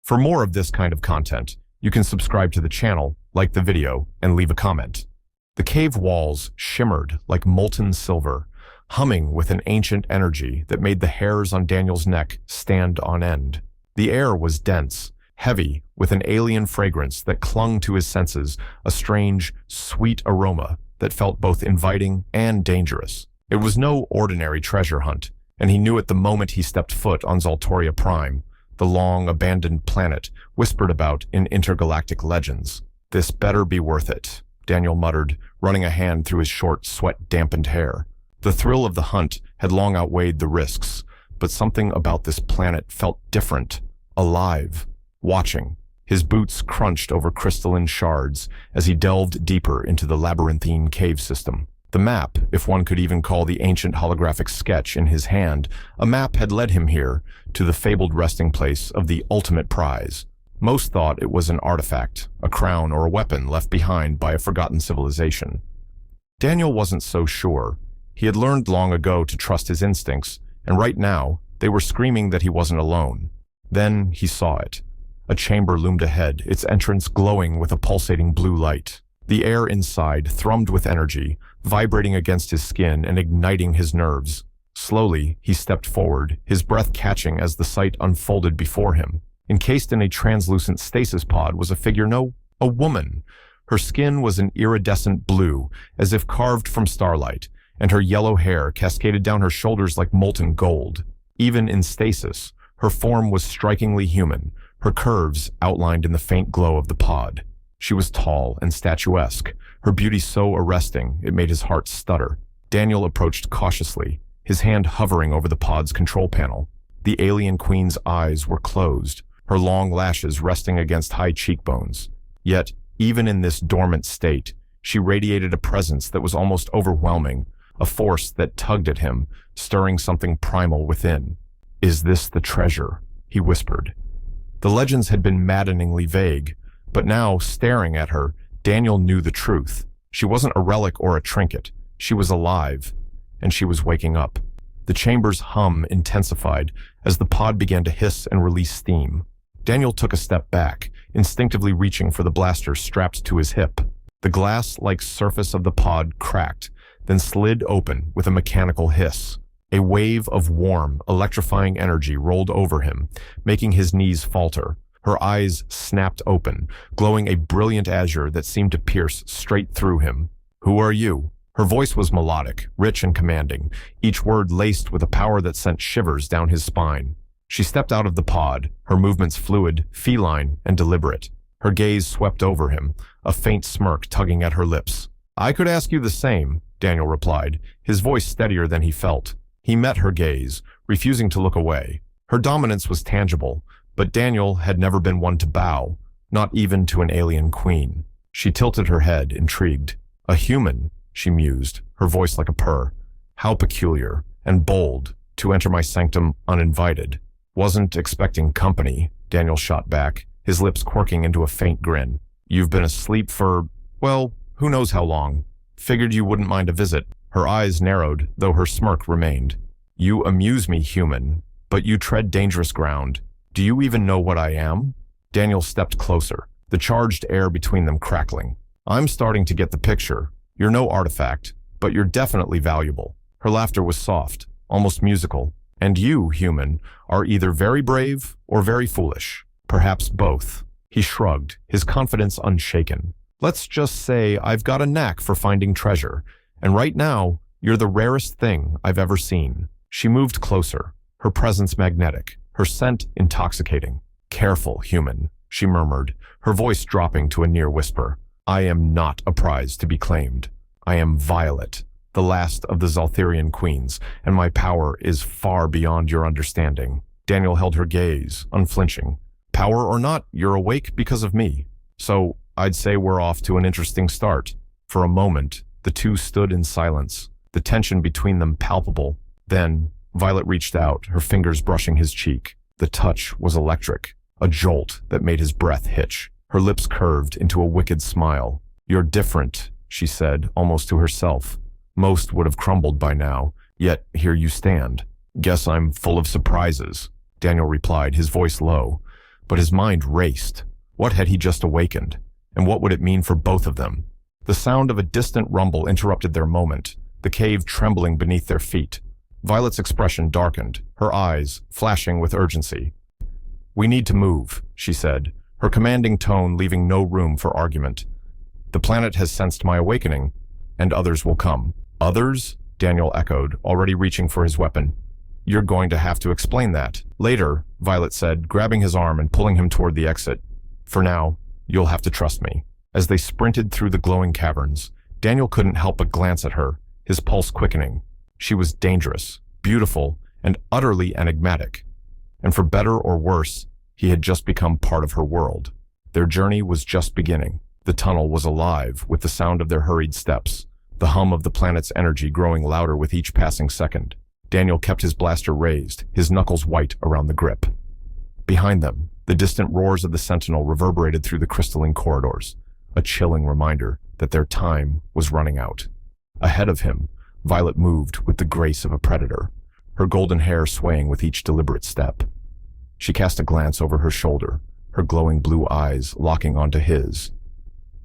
For more of this kind of content, you can subscribe to the channel, like the video, and leave a comment. The cave walls shimmered like molten silver, humming with an ancient energy that made the hairs on Daniel's neck stand on end. The air was dense, heavy, with an alien fragrance that clung to his senses, a strange, sweet aroma that felt both inviting and dangerous. It was no ordinary treasure hunt, and he knew it the moment he stepped foot on Zaltoria Prime, the long, abandoned planet whispered about in intergalactic legends. "This better be worth it," Daniel muttered, running a hand through his short, sweat-dampened hair. The thrill of the hunt had long outweighed the risks, but something about this planet felt different, alive, watching. His boots crunched over crystalline shards as he delved deeper into the labyrinthine cave system. The map, if one could even call the ancient holographic sketch in his hand, a map had led him here, to the fabled resting place of the ultimate prize. Most thought it was an artifact, a crown or a weapon left behind by a forgotten civilization. Daniel wasn't so sure. He had learned long ago to trust his instincts, and right now, they were screaming that he wasn't alone. Then he saw it. A chamber loomed ahead, its entrance glowing with a pulsating blue light. The air inside thrummed with energy, vibrating against his skin and igniting his nerves. Slowly, he stepped forward, his breath catching as the sight unfolded before him. Encased in a translucent stasis pod was a figure, no, a woman. Her skin was an iridescent blue, as if carved from starlight, and her yellow hair cascaded down her shoulders like molten gold. Even in stasis, her form was strikingly human, her curves outlined in the faint glow of the pod. She was tall and statuesque, her beauty so arresting it made his heart stutter. Daniel approached cautiously, his hand hovering over the pod's control panel. The alien queen's eyes were closed, her long lashes resting against high cheekbones. Yet, even in this dormant state, she radiated a presence that was almost overwhelming, a force that tugged at him, stirring something primal within. "Is this the treasure?" he whispered. The legends had been maddeningly vague, but now, staring at her, Daniel knew the truth. She wasn't a relic or a trinket. She was alive, and she was waking up. The chamber's hum intensified as the pod began to hiss and release steam. Daniel took a step back, instinctively reaching for the blaster strapped to his hip. The glass-like surface of the pod cracked, then slid open with a mechanical hiss. A wave of warm, electrifying energy rolled over him, making his knees falter. Her eyes snapped open, glowing a brilliant azure that seemed to pierce straight through him. "Who are you?" Her voice was melodic, rich and commanding, each word laced with a power that sent shivers down his spine. She stepped out of the pod, her movements fluid, feline, and deliberate. Her gaze swept over him, a faint smirk tugging at her lips. "I could ask you the same," Daniel replied, his voice steadier than he felt. He met her gaze, refusing to look away. Her dominance was tangible, but Daniel had never been one to bow, not even to an alien queen. She tilted her head, intrigued. "A human," she mused, her voice like a purr. "How peculiar, and bold, to enter my sanctum uninvited." "Wasn't expecting company," Daniel shot back, his lips quirking into a faint grin. "You've been asleep for, well, who knows how long. Figured you wouldn't mind a visit." Her eyes narrowed, though her smirk remained. "You amuse me, human, but you tread dangerous ground. Do you even know what I am?" Daniel stepped closer, the charged air between them crackling. "I'm starting to get the picture. You're no artifact, but you're definitely valuable." Her laughter was soft, almost musical. "And you, human, are either very brave or very foolish. Perhaps both." He shrugged, his confidence unshaken. "Let's just say I've got a knack for finding treasure, and right now, you're the rarest thing I've ever seen." She moved closer, her presence magnetic, her scent intoxicating. "Careful, human," she murmured, her voice dropping to a near whisper. "I am not a prize to be claimed. I am Violet, the last of the Zaltharian queens, and my power is far beyond your understanding." Daniel held her gaze, unflinching. "Power or not, you're awake because of me. So I'd say we're off to an interesting start." For a moment, the two stood in silence, the tension between them palpable. Then, Violet reached out, her fingers brushing his cheek. The touch was electric, a jolt that made his breath hitch. Her lips curved into a wicked smile. "You're different," she said, almost to herself. "Most would have crumbled by now, yet here you stand." "Guess I'm full of surprises," Daniel replied, his voice low. But his mind raced. What had he just awakened? And what would it mean for both of them? The sound of a distant rumble interrupted their moment, the cave trembling beneath their feet. Violet's expression darkened, her eyes flashing with urgency. "We need to move," she said, her commanding tone leaving no room for argument. "The planet has sensed my awakening, and others will come." "Others?" Daniel echoed, already reaching for his weapon. "You're going to have to explain that." "Later," Violet said, grabbing his arm and pulling him toward the exit. "For now, you'll have to trust me." As they sprinted through the glowing caverns, Daniel couldn't help but glance at her, his pulse quickening. She was dangerous, beautiful, and utterly enigmatic. And for better or worse, he had just become part of her world. Their journey was just beginning. The tunnel was alive with the sound of their hurried steps, the hum of the planet's energy growing louder with each passing second. Daniel kept his blaster raised, his knuckles white around the grip. Behind them, the distant roars of the sentinel reverberated through the crystalline corridors, a chilling reminder that their time was running out. Ahead of him, Violet moved with the grace of a predator, her golden hair swaying with each deliberate step. She cast a glance over her shoulder, her glowing blue eyes locking onto his.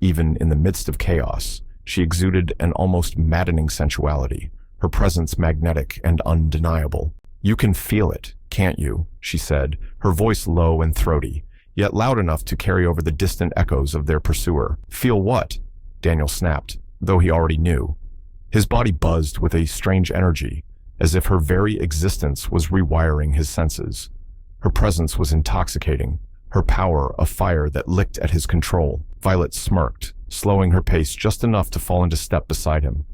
Even in the midst of chaos, she exuded an almost maddening sensuality, her presence magnetic and undeniable. "You can feel it, can't you?" she said, her voice low and throaty, yet loud enough to carry over the distant echoes of their pursuer. "Feel what?" Daniel snapped, though he already knew. His body buzzed with a strange energy, as if her very existence was rewiring his senses. Her presence was intoxicating, her power a fire that licked at his control. Violet smirked, slowing her pace just enough to fall into step beside him.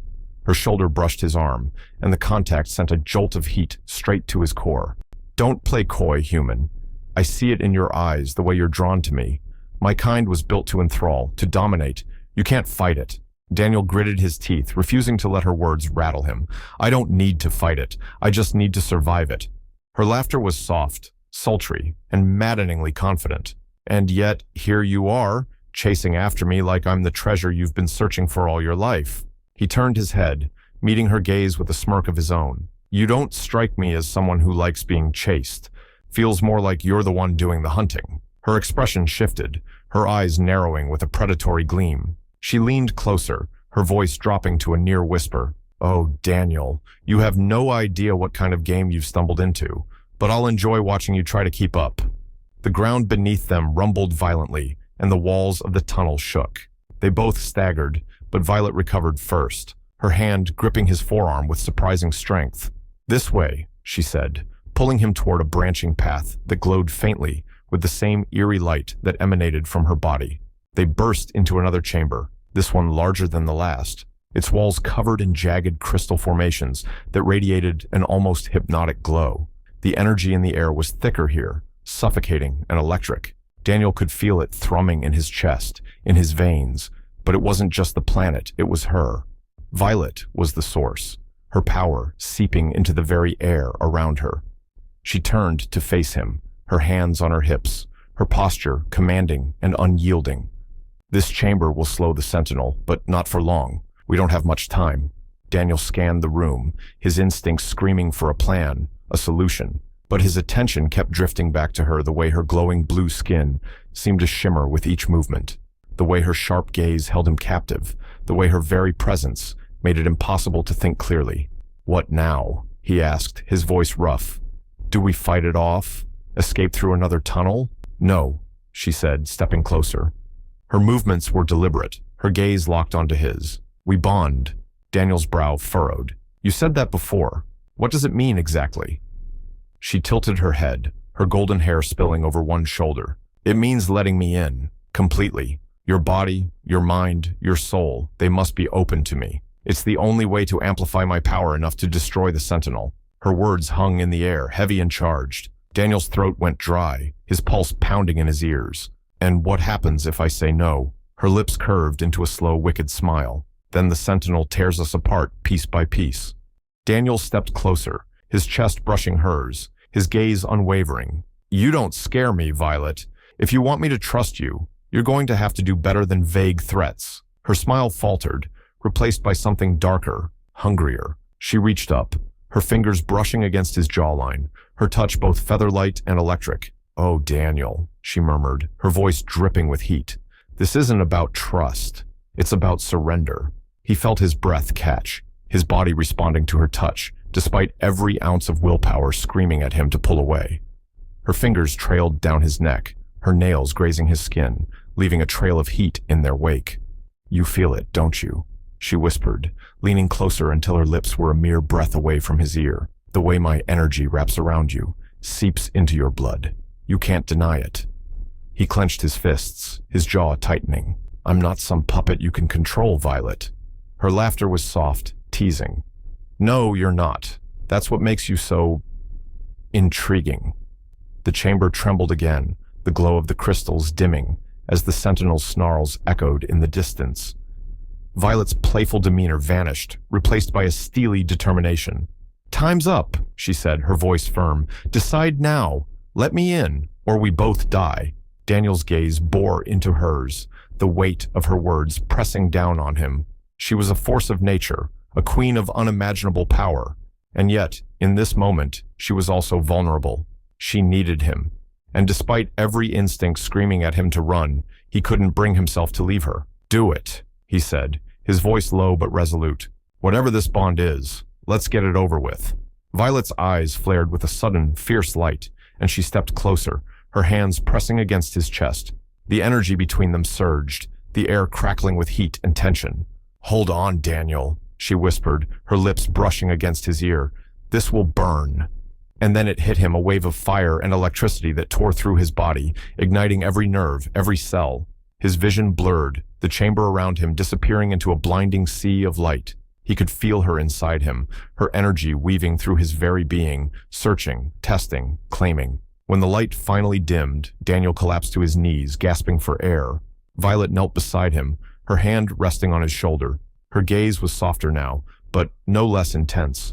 Her shoulder brushed his arm, and the contact sent a jolt of heat straight to his core. "Don't play coy, human. I see it in your eyes, the way you're drawn to me. My kind was built to enthrall, to dominate. You can't fight it." Daniel gritted his teeth, refusing to let her words rattle him. "I don't need to fight it. I just need to survive it." Her laughter was soft, sultry, and maddeningly confident. "And yet, here you are, chasing after me like I'm the treasure you've been searching for all your life." He turned his head, meeting her gaze with a smirk of his own. "You don't strike me as someone who likes being chased. Feels more like you're the one doing the hunting." Her expression shifted, her eyes narrowing with a predatory gleam. She leaned closer, her voice dropping to a near whisper. "Oh, Daniel, you have no idea what kind of game you've stumbled into, but I'll enjoy watching you try to keep up." The ground beneath them rumbled violently, and the walls of the tunnel shook. They both staggered, but Violet recovered first, her hand gripping his forearm with surprising strength. "This way," she said, pulling him toward a branching path that glowed faintly with the same eerie light that emanated from her body. They burst into another chamber, this one larger than the last, its walls covered in jagged crystal formations that radiated an almost hypnotic glow. The energy in the air was thicker here, suffocating and electric. Daniel could feel it thrumming in his chest, in his veins, but it wasn't just the planet, it was her. Violet was the source, her power seeping into the very air around her. She turned to face him, her hands on her hips, her posture commanding and unyielding. "This chamber will slow the sentinel, but not for long. We don't have much time." Daniel scanned the room, his instincts screaming for a plan, a solution, but his attention kept drifting back to her, the way her glowing blue skin seemed to shimmer with each movement, the way her sharp gaze held him captive, the way her very presence made it impossible to think clearly. "What now?" he asked, his voice rough. "Do we fight it off? Escape through another tunnel?" "No," she said, stepping closer. Her movements were deliberate, her gaze locked onto his. "We bond." Daniel's brow furrowed. "You said that before. What does it mean exactly?" She tilted her head, her golden hair spilling over one shoulder. "It means letting me in, completely. Your body, your mind, your soul, they must be open to me. It's the only way to amplify my power enough to destroy the sentinel." Her words hung in the air, heavy and charged. Daniel's throat went dry, his pulse pounding in his ears. "And what happens if I say no?" Her lips curved into a slow, wicked smile. "Then the sentinel tears us apart, piece by piece." Daniel stepped closer, his chest brushing hers, his gaze unwavering. "You don't scare me, Violet. If you want me to trust you, you're going to have to do better than vague threats." Her smile faltered, replaced by something darker, hungrier. She reached up, her fingers brushing against his jawline, her touch both featherlight and electric. "Oh, Daniel," she murmured, her voice dripping with heat. This isn't about trust. It's about surrender. He felt his breath catch, his body responding to her touch, despite every ounce of willpower screaming at him to pull away. Her fingers trailed down his neck, her nails grazing his skin, leaving a trail of heat in their wake. You feel it, don't you? She whispered, leaning closer until her lips were a mere breath away from his ear. The way my energy wraps around you, seeps into your blood. You can't deny it. He clenched his fists, his jaw tightening. I'm not some puppet you can control, Violet. Her laughter was soft, teasing. No, you're not. That's what makes you so intriguing. The chamber trembled again, the glow of the crystals dimming as the sentinel's snarls echoed in the distance. Violet's playful demeanor vanished, replaced by a steely determination. Time's up, she said, her voice firm. Decide now. Let me in, or we both die. Daniel's gaze bore into hers, the weight of her words pressing down on him. She was a force of nature, a queen of unimaginable power, and yet, in this moment, she was also vulnerable. She needed him, and despite every instinct screaming at him to run, he couldn't bring himself to leave her. Do it, he said, his voice low but resolute. Whatever this bond is, let's get it over with. Violet's eyes flared with a sudden, fierce light, and she stepped closer, her hands pressing against his chest. The energy between them surged, the air crackling with heat and tension. Hold on, Daniel, she whispered, her lips brushing against his ear. This will burn. And then it hit him, a wave of fire and electricity that tore through his body, igniting every nerve, every cell. His vision blurred, the chamber around him disappearing into a blinding sea of light. He could feel her inside him, her energy weaving through his very being, searching, testing, claiming. When the light finally dimmed, Daniel collapsed to his knees, gasping for air. Violet knelt beside him, her hand resting on his shoulder. Her gaze was softer now, but no less intense.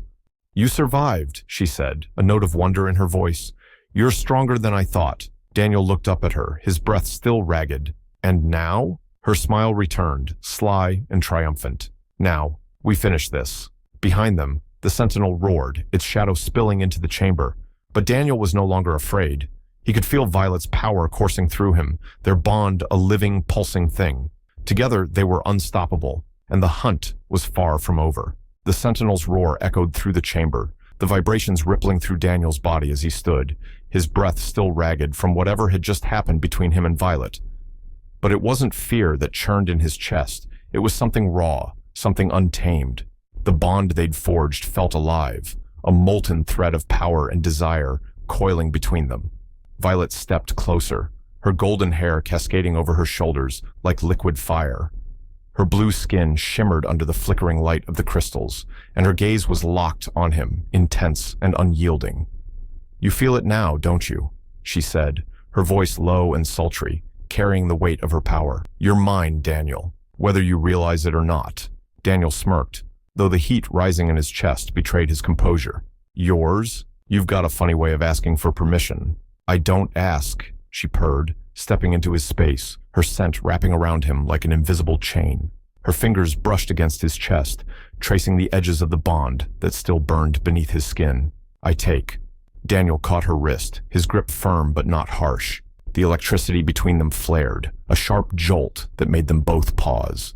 You survived, she said, a note of wonder in her voice. You're stronger than I thought. Daniel looked up at her, his breath still ragged. And now? Her smile returned, sly and triumphant. Now, we finish this. Behind them, the sentinel roared, its shadow spilling into the chamber. But Daniel was no longer afraid. He could feel Violet's power coursing through him, their bond a living, pulsing thing. Together, they were unstoppable, and the hunt was far from over. The sentinel's roar echoed through the chamber, the vibrations rippling through Daniel's body as he stood, his breath still ragged from whatever had just happened between him and Violet. But it wasn't fear that churned in his chest. It was something raw, something untamed. The bond they'd forged felt alive, a molten thread of power and desire coiling between them. Violet stepped closer, her golden hair cascading over her shoulders like liquid fire. Her blue skin shimmered under the flickering light of the crystals, and her gaze was locked on him, intense and unyielding. You feel it now, don't you? She said, her voice low and sultry, carrying the weight of her power. You're mine, Daniel, whether you realize it or not. Daniel smirked, though the heat rising in his chest betrayed his composure. Yours? You've got a funny way of asking for permission. I don't ask, she purred, stepping into his space, her scent wrapping around him like an invisible chain. Her fingers brushed against his chest, tracing the edges of the bond that still burned beneath his skin. I take. Daniel caught her wrist, his grip firm but not harsh. The electricity between them flared, a sharp jolt that made them both pause.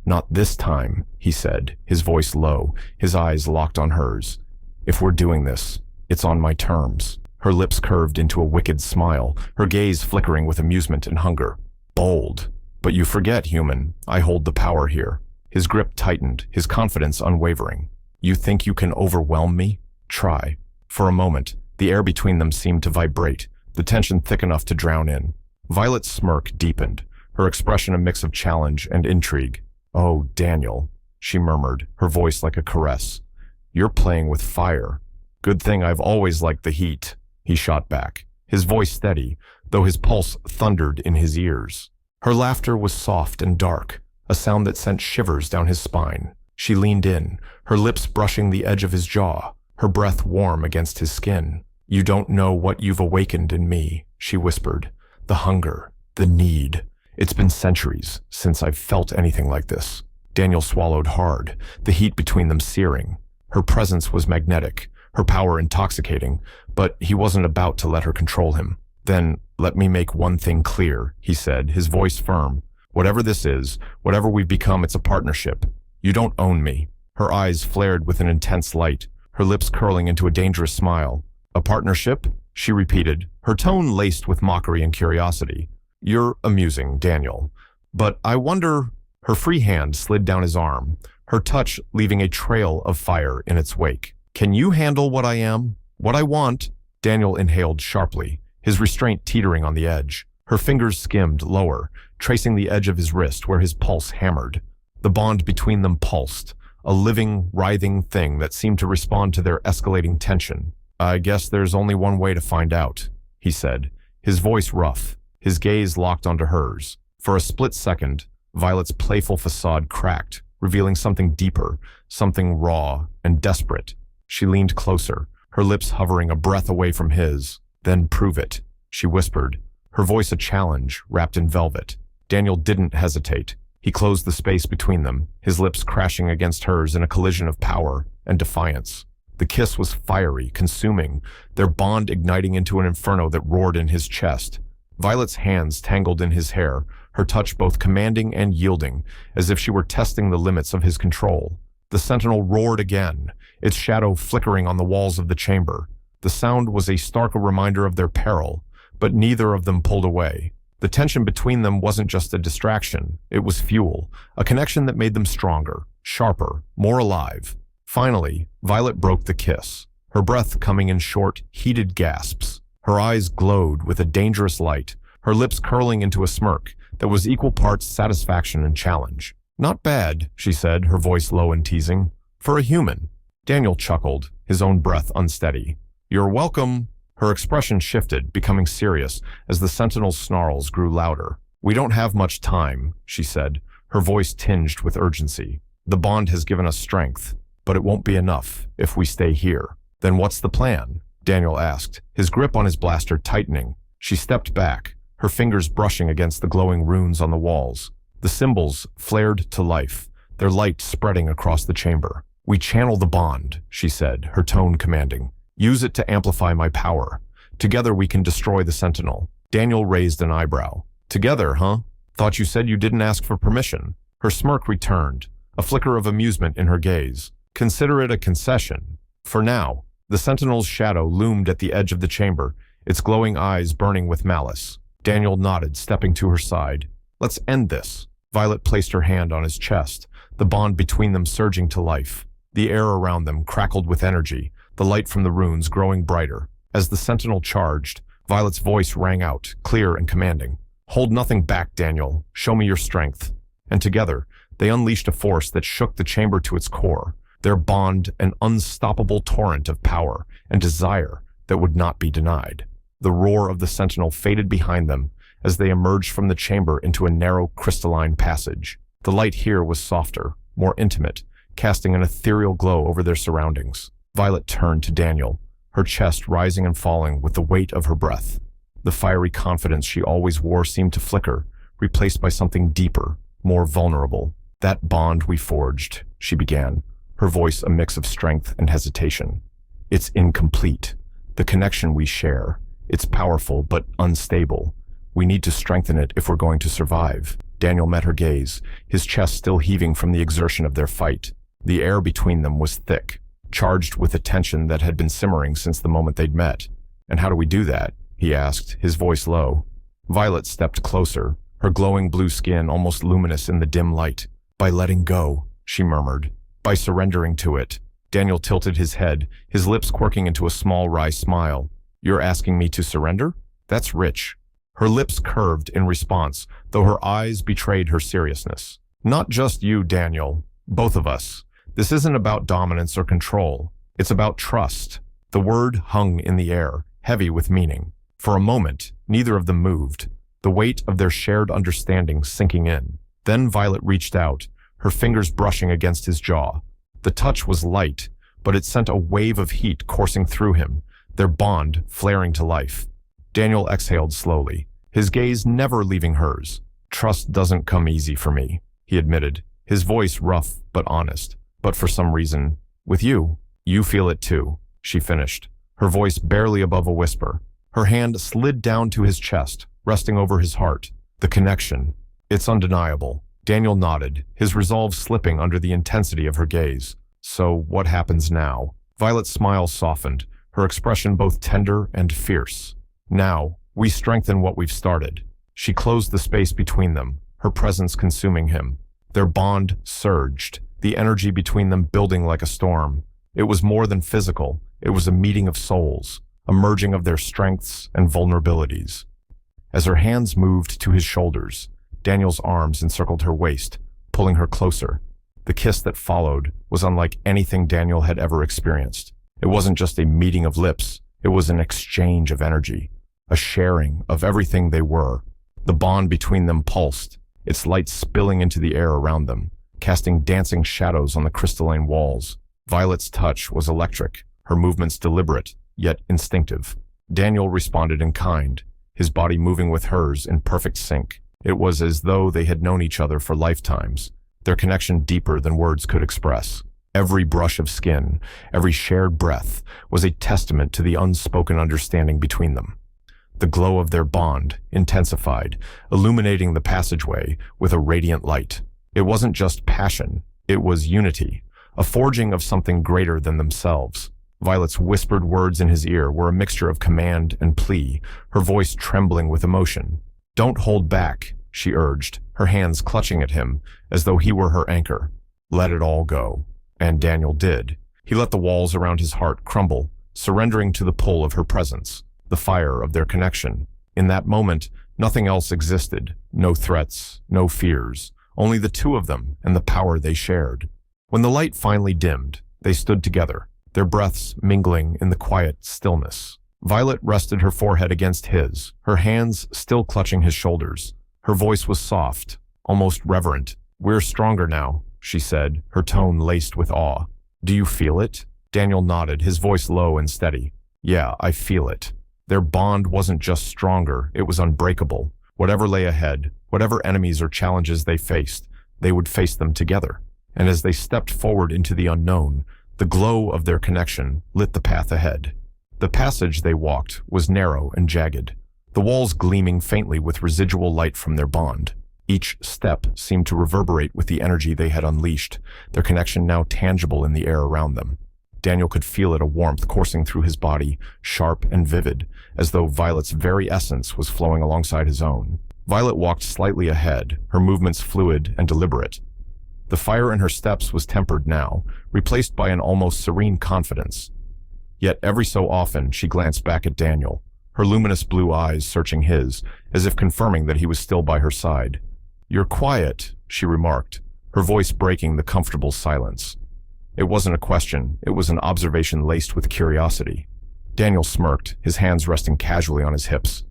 Not this time, he said, his voice low, his eyes locked on hers. If we're doing this, it's on my terms. Her lips curved into a wicked smile, her gaze flickering with amusement and hunger. Bold. But you forget, human, I hold the power here. His grip tightened, his confidence unwavering. You think you can overwhelm me? Try. For a moment, the air between them seemed to vibrate, the tension thick enough to drown in. Violet's smirk deepened, her expression a mix of challenge and intrigue. Oh, Daniel, she murmured, her voice like a caress. You're playing with fire. Good thing I've always liked the heat. He shot back, his voice steady, though his pulse thundered in his ears. Her laughter was soft and dark, a sound that sent shivers down his spine. She leaned in, her lips brushing the edge of his jaw, her breath warm against his skin. You don't know what you've awakened in me, she whispered. The hunger, the need. It's been centuries since I've felt anything like this. Daniel swallowed hard, the heat between them searing. Her presence was magnetic, her power intoxicating, but he wasn't about to let her control him. Then, "Let me make one thing clear," he said, his voice firm. "Whatever this is, whatever we've become, it's a partnership. You don't own me." Her eyes flared with an intense light, her lips curling into a dangerous smile. "A partnership?" she repeated, her tone laced with mockery and curiosity. "You're amusing, Daniel. But I wonder—" Her free hand slid down his arm, her touch leaving a trail of fire in its wake. "Can you handle what I am? What I want?" Daniel inhaled sharply, his restraint teetering on the edge. Her fingers skimmed lower, tracing the edge of his wrist where his pulse hammered. The bond between them pulsed, a living, writhing thing that seemed to respond to their escalating tension. "I guess there's only one way to find out," he said, his voice rough, his gaze locked onto hers. For a split second, Violet's playful facade cracked, revealing something deeper, something raw and desperate. She leaned closer, her lips hovering a breath away from his. "Then prove it," she whispered, her voice a challenge wrapped in velvet. Daniel didn't hesitate. He closed the space between them, his lips crashing against hers in a collision of power and defiance. The kiss was fiery, consuming, their bond igniting into an inferno that roared in his chest. Violet's hands tangled in his hair, her touch both commanding and yielding, as if she were testing the limits of his control. The sentinel roared again, its shadow flickering on the walls of the chamber. The sound was a starker reminder of their peril, but neither of them pulled away. The tension between them wasn't just a distraction, it was fuel, a connection that made them stronger, sharper, more alive. Finally, Violet broke the kiss, her breath coming in short, heated gasps. Her eyes glowed with a dangerous light, her lips curling into a smirk that was equal parts satisfaction and challenge. "Not bad," she said, her voice low and teasing. "For a human." Daniel chuckled, his own breath unsteady. "You're welcome." Her expression shifted, becoming serious, as the sentinel's snarls grew louder. "We don't have much time," she said, her voice tinged with urgency. "The bond has given us strength, but it won't be enough if we stay here." "Then what's the plan?" Daniel asked, his grip on his blaster tightening. She stepped back, her fingers brushing against the glowing runes on the walls. The symbols flared to life, their light spreading across the chamber. "We channel the bond," she said, her tone commanding. "Use it to amplify my power. Together we can destroy the sentinel." Daniel raised an eyebrow. "Together, huh? Thought you said you didn't ask for permission." Her smirk returned, a flicker of amusement in her gaze. "Consider it a concession. For now." The sentinel's shadow loomed at the edge of the chamber, its glowing eyes burning with malice. Daniel nodded, stepping to her side. "Let's end this." Violet placed her hand on his chest, the bond between them surging to life. The air around them crackled with energy, the light from the runes growing brighter. As the sentinel charged, Violet's voice rang out, clear and commanding. "Hold nothing back, Daniel. Show me your strength." And together, they unleashed a force that shook the chamber to its core, their bond an unstoppable torrent of power and desire that would not be denied. The roar of the sentinel faded behind them as they emerged from the chamber into a narrow crystalline passage. The light here was softer, more intimate, casting an ethereal glow over their surroundings. Violet turned to Daniel, her chest rising and falling with the weight of her breath. The fiery confidence she always wore seemed to flicker, replaced by something deeper, more vulnerable. "That bond we forged," she began, her voice a mix of strength and hesitation. "It's incomplete. The connection we share, it's powerful but unstable. We need to strengthen it if we're going to survive." Daniel met her gaze, his chest still heaving from the exertion of their fight. The air between them was thick, charged with a tension that had been simmering since the moment they'd met. "And how do we do that?" he asked, his voice low. Violet stepped closer, her glowing blue skin almost luminous in the dim light. "By letting go," she murmured. "By surrendering to it." Daniel tilted his head, his lips quirking into a small wry smile. "You're asking me to surrender? That's rich." Her lips curved in response, though her eyes betrayed her seriousness. "Not just you, Daniel. Both of us. This isn't about dominance or control. It's about trust." The word hung in the air, heavy with meaning. For a moment, neither of them moved, the weight of their shared understanding sinking in. Then Violet reached out, her fingers brushing against his jaw. The touch was light, but it sent a wave of heat coursing through him, their bond flaring to life. Daniel exhaled slowly, his gaze never leaving hers. "Trust doesn't come easy for me," he admitted, his voice rough but honest. "But for some reason, with you feel it too," she finished, her voice barely above a whisper. Her hand slid down to his chest, resting over his heart. The connection. It's undeniable. Daniel nodded, his resolve slipping under the intensity of her gaze. So, what happens now? Violet's smile softened, her expression both tender and fierce. Now, we strengthen what we've started. She closed the space between them, her presence consuming him. Their bond surged, the energy between them building like a storm. It was more than physical, it was a meeting of souls, a merging of their strengths and vulnerabilities. As her hands moved to his shoulders, Daniel's arms encircled her waist, pulling her closer. The kiss that followed was unlike anything Daniel had ever experienced. It wasn't just a meeting of lips, it was an exchange of energy, a sharing of everything they were. The bond between them pulsed, its light spilling into the air around them, casting dancing shadows on the crystalline walls. Violet's touch was electric, her movements deliberate, yet instinctive. Daniel responded in kind, his body moving with hers in perfect sync. It was as though they had known each other for lifetimes, their connection deeper than words could express. Every brush of skin, every shared breath, was a testament to the unspoken understanding between them. The glow of their bond intensified, illuminating the passageway with a radiant light. It wasn't just passion, it was unity, a forging of something greater than themselves. Violet's whispered words in his ear were a mixture of command and plea, her voice trembling with emotion. "Don't hold back," she urged, her hands clutching at him as though he were her anchor. Let it all go. And Daniel did. He let the walls around his heart crumble, surrendering to the pull of her presence, the fire of their connection. In that moment, nothing else existed. No threats, no fears, only the two of them and the power they shared. When the light finally dimmed, they stood together, their breaths mingling in the quiet stillness. Violet rested her forehead against his, her hands still clutching his shoulders. Her voice was soft, almost reverent. "We're stronger now," she said, her tone laced with awe. "Do you feel it?" Daniel nodded, his voice low and steady. "Yeah, I feel it." Their bond wasn't just stronger, it was unbreakable. Whatever lay ahead, whatever enemies or challenges they faced, they would face them together. And as they stepped forward into the unknown, the glow of their connection lit the path ahead. The passage they walked was narrow and jagged, the walls gleaming faintly with residual light from their bond. Each step seemed to reverberate with the energy they had unleashed, their connection now tangible in the air around them. Daniel could feel it, a warmth coursing through his body, sharp and vivid, as though Violet's very essence was flowing alongside his own. Violet walked slightly ahead, her movements fluid and deliberate. The fire in her steps was tempered now, replaced by an almost serene confidence. Yet every so often she glanced back at Daniel, her luminous blue eyes searching his, as if confirming that he was still by her side. "You're quiet," she remarked, her voice breaking the comfortable silence. It wasn't a question, it was an observation laced with curiosity. Daniel smirked, his hands resting casually on his hips.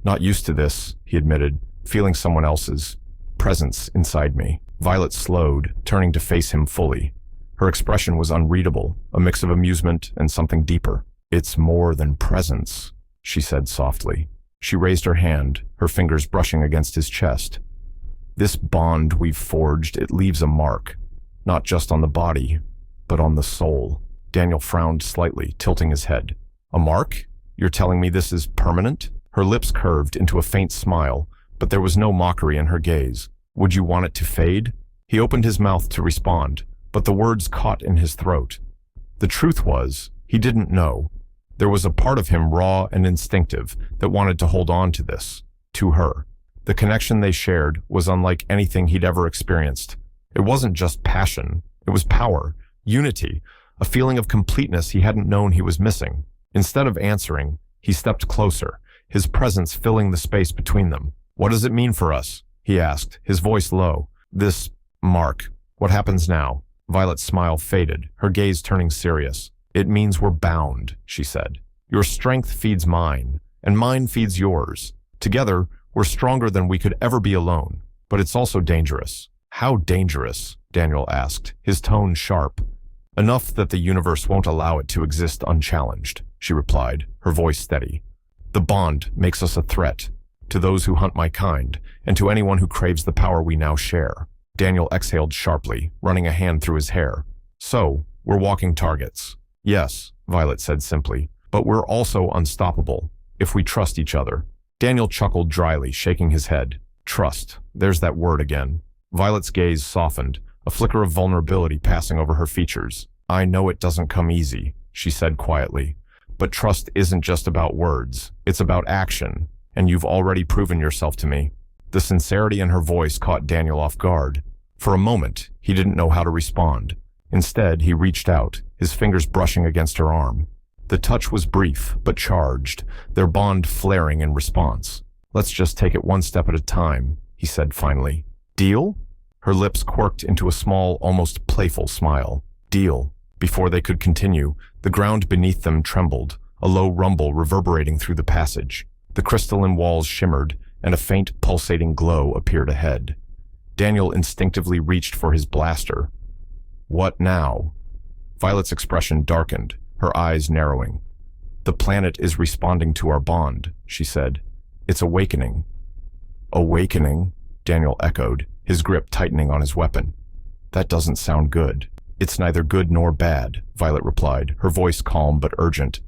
"Not used to this," he admitted, feeling someone else's presence inside me. Violet slowed, turning to face him fully. Her expression was unreadable, a mix of amusement and something deeper. "It's more than presence," she said softly. She raised her hand, her fingers brushing against his chest. "This bond we've forged, it leaves a mark, not just on the body, but on the soul." Daniel frowned slightly, tilting his head. "A mark? You're telling me this is permanent?" Her lips curved into a faint smile, but there was no mockery in her gaze. "Would you want it to fade?" He opened his mouth to respond, but the words caught in his throat. The truth was, he didn't know. There was a part of him raw and instinctive that wanted to hold on to this, to her. The connection they shared was unlike anything he'd ever experienced. It wasn't just passion, it was power, unity, a feeling of completeness he hadn't known he was missing. Instead of answering, he stepped closer, his presence filling the space between them. "What does it mean for us?" he asked, his voice low. "This mark. What happens now?" Violet's smile faded, her gaze turning serious. "It means we're bound," she said. "Your strength feeds mine, and mine feeds yours. Together, we're stronger than we could ever be alone. But it's also dangerous." "How dangerous?" Daniel asked, his tone sharp. "Enough that the universe won't allow it to exist unchallenged," she replied, her voice steady. "The bond makes us a threat, to those who hunt my kind, and to anyone who craves the power we now share." Daniel exhaled sharply, running a hand through his hair. "So, we're walking targets." "Yes," Violet said simply, "but we're also unstoppable. if we trust each other. Daniel chuckled dryly, shaking his head. Trust. There's that word again. Violet's gaze softened, a flicker of vulnerability passing over her features. I know it doesn't come easy, she said quietly. But trust isn't just about words. It's about action, and you've already proven yourself to me. The sincerity in her voice caught Daniel off guard. For a moment, he didn't know how to respond. Instead, he reached out, his fingers brushing against her arm. The touch was brief, but charged, their bond flaring in response. Let's just take it one step at a time, he said finally. Deal? Her lips quirked into a small, almost playful smile. Deal. Before they could continue, the ground beneath them trembled, a low rumble reverberating through the passage. The crystalline walls shimmered, and a faint, pulsating glow appeared ahead. Daniel instinctively reached for his blaster. What now? Violet's expression darkened, her eyes narrowing. The planet is responding to our bond, she said. It's awakening. Awakening? Daniel echoed, his grip tightening on his weapon. That doesn't sound good. It's neither good nor bad, Violet replied, her voice calm but urgent.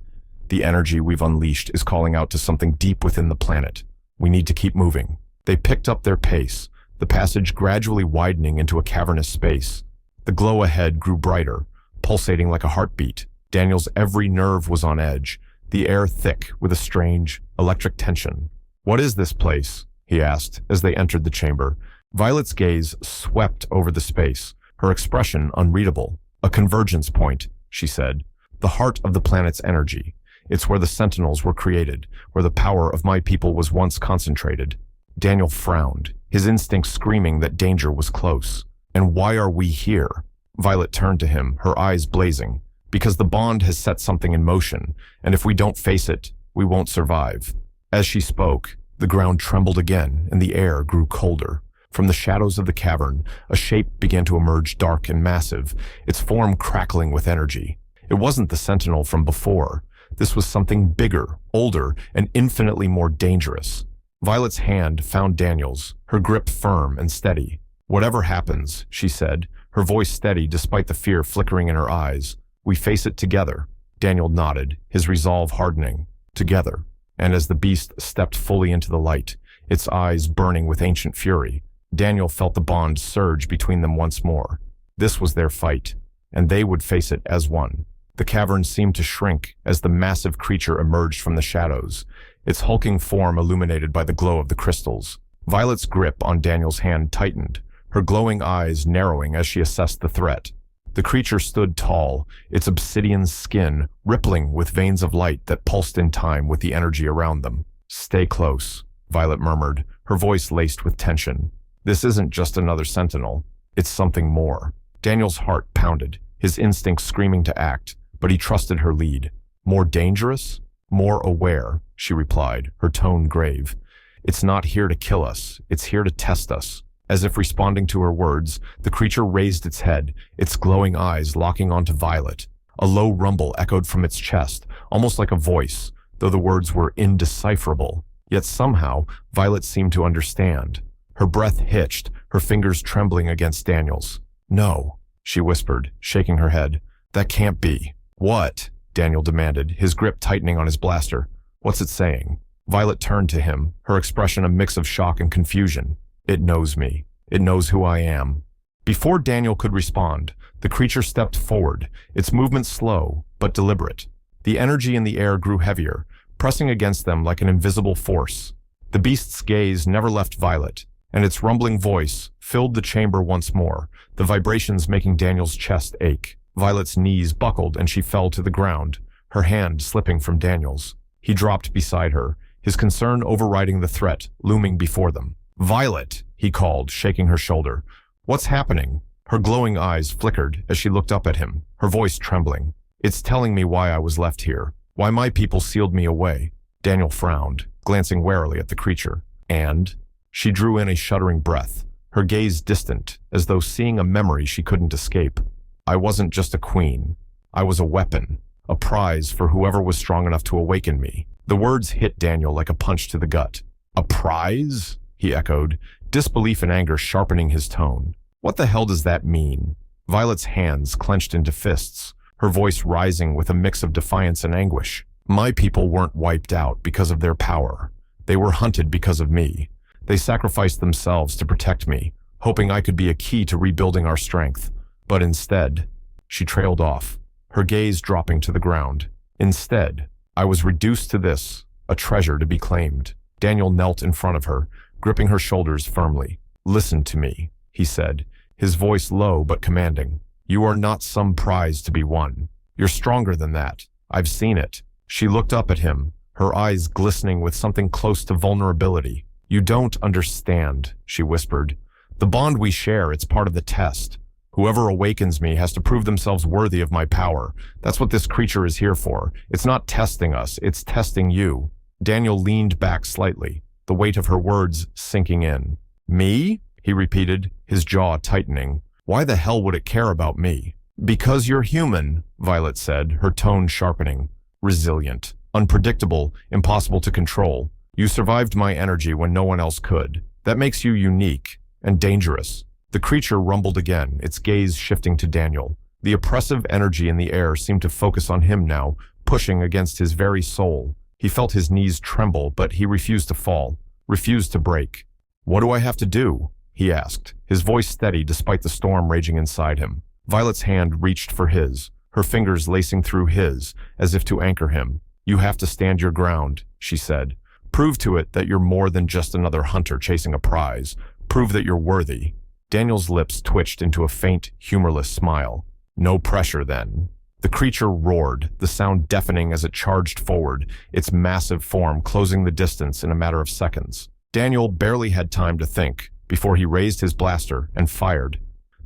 The energy we've unleashed is calling out to something deep within the planet. We need to keep moving. They picked up their pace, the passage gradually widening into a cavernous space. The glow ahead grew brighter, pulsating like a heartbeat. Daniel's every nerve was on edge, the air thick with a strange, electric tension. What is this place? He asked as they entered the chamber. Violet's gaze swept over the space, her expression unreadable. A convergence point, she said. The heart of the planet's energy. It's where the sentinels were created, where the power of my people was once concentrated. Daniel frowned, his instincts screaming that danger was close. And why are we here? Violet turned to him, her eyes blazing. Because the bond has set something in motion, and if we don't face it, we won't survive. As she spoke, the ground trembled again, and the air grew colder. From the shadows of the cavern, a shape began to emerge dark and massive, its form crackling with energy. It wasn't the sentinel from before. This was something bigger, older, and infinitely more dangerous. Violet's hand found Daniel's, her grip firm and steady. Whatever happens, she said, her voice steady despite the fear flickering in her eyes. We face it together. Daniel nodded, his resolve hardening. Together. And as the beast stepped fully into the light, its eyes burning with ancient fury, Daniel felt the bond surge between them once more. This was their fight, and they would face it as one. The cavern seemed to shrink as the massive creature emerged from the shadows, its hulking form illuminated by the glow of the crystals. Violet's grip on Daniel's hand tightened, her glowing eyes narrowing as she assessed the threat. The creature stood tall, its obsidian skin rippling with veins of light that pulsed in time with the energy around them. Stay close, Violet murmured, her voice laced with tension. This isn't just another sentinel. It's something more. Daniel's heart pounded, his instincts screaming to act, but he trusted her lead. More dangerous? More aware, she replied, her tone grave. It's not here to kill us. It's here to test us. As if responding to her words, the creature raised its head, its glowing eyes locking onto Violet. A low rumble echoed from its chest, almost like a voice, though the words were indecipherable. Yet somehow, Violet seemed to understand. Her breath hitched, her fingers trembling against Daniel's. No, she whispered, shaking her head. That can't be. What? Daniel demanded, his grip tightening on his blaster. What's it saying? Violet turned to him, her expression a mix of shock and confusion. It knows me. It knows who I am. Before Daniel could respond, the creature stepped forward, its movement slow but deliberate. The energy in the air grew heavier, pressing against them like an invisible force. The beast's gaze never left Violet, and its rumbling voice filled the chamber once more, the vibrations making Daniel's chest ache. Violet's knees buckled and she fell to the ground, her hand slipping from Daniel's. He dropped beside her, his concern overriding the threat looming before them. Violet, he called, shaking her shoulder. What's happening? Her glowing eyes flickered as she looked up at him, her voice trembling. It's telling me why I was left here, why my people sealed me away. Daniel frowned, glancing warily at the creature. And? She drew in a shuddering breath, her gaze distant, as though seeing a memory she couldn't escape. I wasn't just a queen. I was a weapon, a prize for whoever was strong enough to awaken me. The words hit Daniel like a punch to the gut. A prize? He echoed, disbelief and anger sharpening his tone. What the hell does that mean? Violet's hands clenched into fists, her voice rising with a mix of defiance and anguish. My people weren't wiped out because of their power. They were hunted because of me. They sacrificed themselves to protect me, hoping I could be a key to rebuilding our strength. But instead, she trailed off, her gaze dropping to the ground. Instead, I was reduced to this, a treasure to be claimed. Daniel knelt in front of her, gripping her shoulders firmly. "Listen to me," he said, his voice low but commanding. "You are not some prize to be won. You're stronger than that. I've seen it." She looked up at him, her eyes glistening with something close to vulnerability. "You don't understand," she whispered. "The bond we share, it's part of the test. Whoever awakens me has to prove themselves worthy of my power. That's what this creature is here for. It's not testing us, it's testing you." Daniel leaned back slightly, the weight of her words sinking in. "Me?" he repeated, his jaw tightening. "Why the hell would it care about me?" "Because you're human," Violet said, her tone sharpening. "Resilient, unpredictable, impossible to control. You survived my energy when no one else could. That makes you unique and dangerous." The creature rumbled again, its gaze shifting to Daniel. The oppressive energy in the air seemed to focus on him now, pushing against his very soul. He felt his knees tremble, but he refused to fall, refused to break. "What do I have to do?" he asked, his voice steady despite the storm raging inside him. Violet's hand reached for his, her fingers lacing through his, as if to anchor him. "You have to stand your ground," she said. "Prove to it that you're more than just another hunter chasing a prize. Prove that you're worthy." Daniel's lips twitched into a faint, humorless smile. "No pressure, then." The creature roared, the sound deafening as it charged forward, its massive form closing the distance in a matter of seconds. Daniel barely had time to think before he raised his blaster and fired.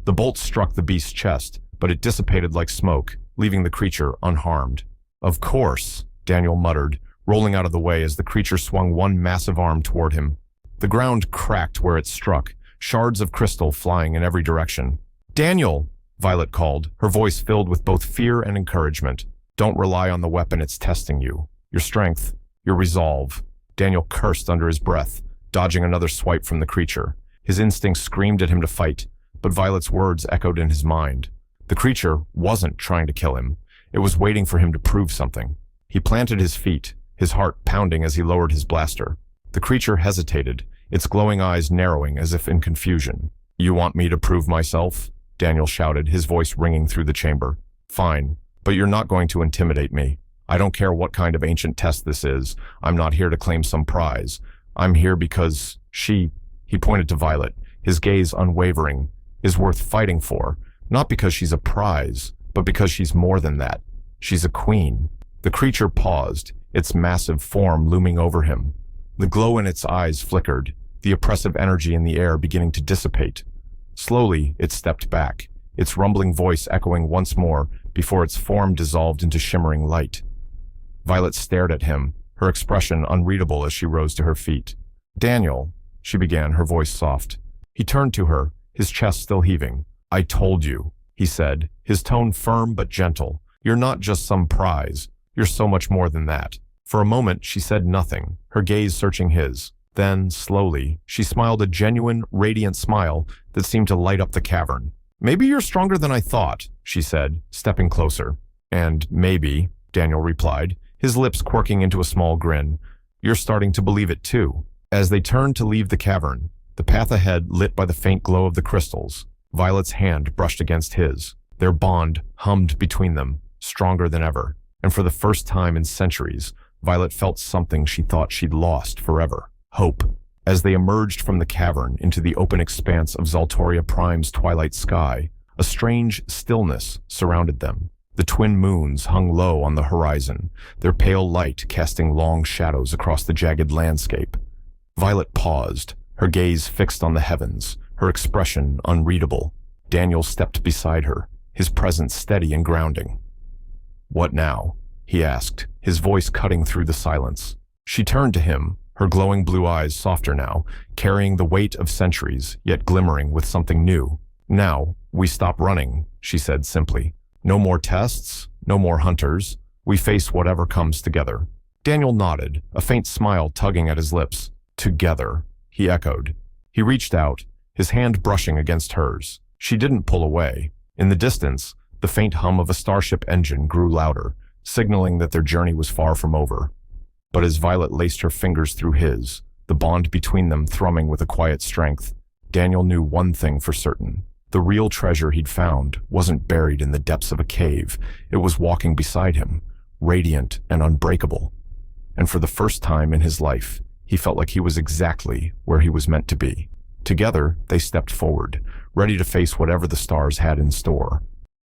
The bolt struck the beast's chest, but it dissipated like smoke, leaving the creature unharmed. "Of course," Daniel muttered, rolling out of the way as the creature swung one massive arm toward him. The ground cracked where it struck, shards of crystal flying in every direction. "Daniel!" Violet called, her voice filled with both fear and encouragement. "Don't rely on the weapon it's testing you. Your strength, your resolve." Daniel cursed under his breath, dodging another swipe from the creature. His instincts screamed at him to fight, but Violet's words echoed in his mind. The creature wasn't trying to kill him. It was waiting for him to prove something. He planted his feet, his heart pounding as he lowered his blaster. The creature hesitated, its glowing eyes narrowing as if in confusion. "You want me to prove myself?" Daniel shouted, his voice ringing through the chamber. "Fine, but you're not going to intimidate me. I don't care what kind of ancient test this is. I'm not here to claim some prize. I'm here because he pointed to Violet, his gaze unwavering, is worth fighting for. Not because she's a prize, but because she's more than that. She's a queen." The creature paused, its massive form looming over him. The glow in its eyes flickered, the oppressive energy in the air beginning to dissipate. Slowly, it stepped back, its rumbling voice echoing once more before its form dissolved into shimmering light. Violet stared at him, her expression unreadable as she rose to her feet. "Daniel," she began, her voice soft. He turned to her, his chest still heaving. "I told you," he said, his tone firm but gentle. "You're not just some prize. You're so much more than that." For a moment, she said nothing, her gaze searching his. Then, slowly, she smiled a genuine, radiant smile that seemed to light up the cavern. "Maybe you're stronger than I thought," she said, stepping closer. "And maybe," Daniel replied, his lips quirking into a small grin, "you're starting to believe it too." As they turned to leave the cavern, the path ahead lit by the faint glow of the crystals, Violet's hand brushed against his. Their bond hummed between them, stronger than ever. And for the first time in centuries, Violet felt something she thought she'd lost forever. Hope. As they emerged from the cavern into the open expanse of Zaltoria Prime's twilight sky, a strange stillness surrounded them. The twin moons hung low on the horizon, their pale light casting long shadows across the jagged landscape. Violet paused, her gaze fixed on the heavens, her expression unreadable. Daniel stepped beside her, his presence steady and grounding. "What now?" he asked, his voice cutting through the silence. She turned to him, her glowing blue eyes softer now, carrying the weight of centuries, yet glimmering with something new. "Now, we stop running," she said simply. "No more tests, no more hunters. We face whatever comes together." Daniel nodded, a faint smile tugging at his lips. "Together," he echoed. He reached out, his hand brushing against hers. She didn't pull away. In the distance, the faint hum of a starship engine grew louder, signaling that their journey was far from over. But as Violet laced her fingers through his, the bond between them thrumming with a quiet strength, Daniel knew one thing for certain. The real treasure he'd found wasn't buried in the depths of a cave. It was walking beside him, radiant and unbreakable. And for the first time in his life, he felt like he was exactly where he was meant to be. Together, they stepped forward, ready to face whatever the stars had in store.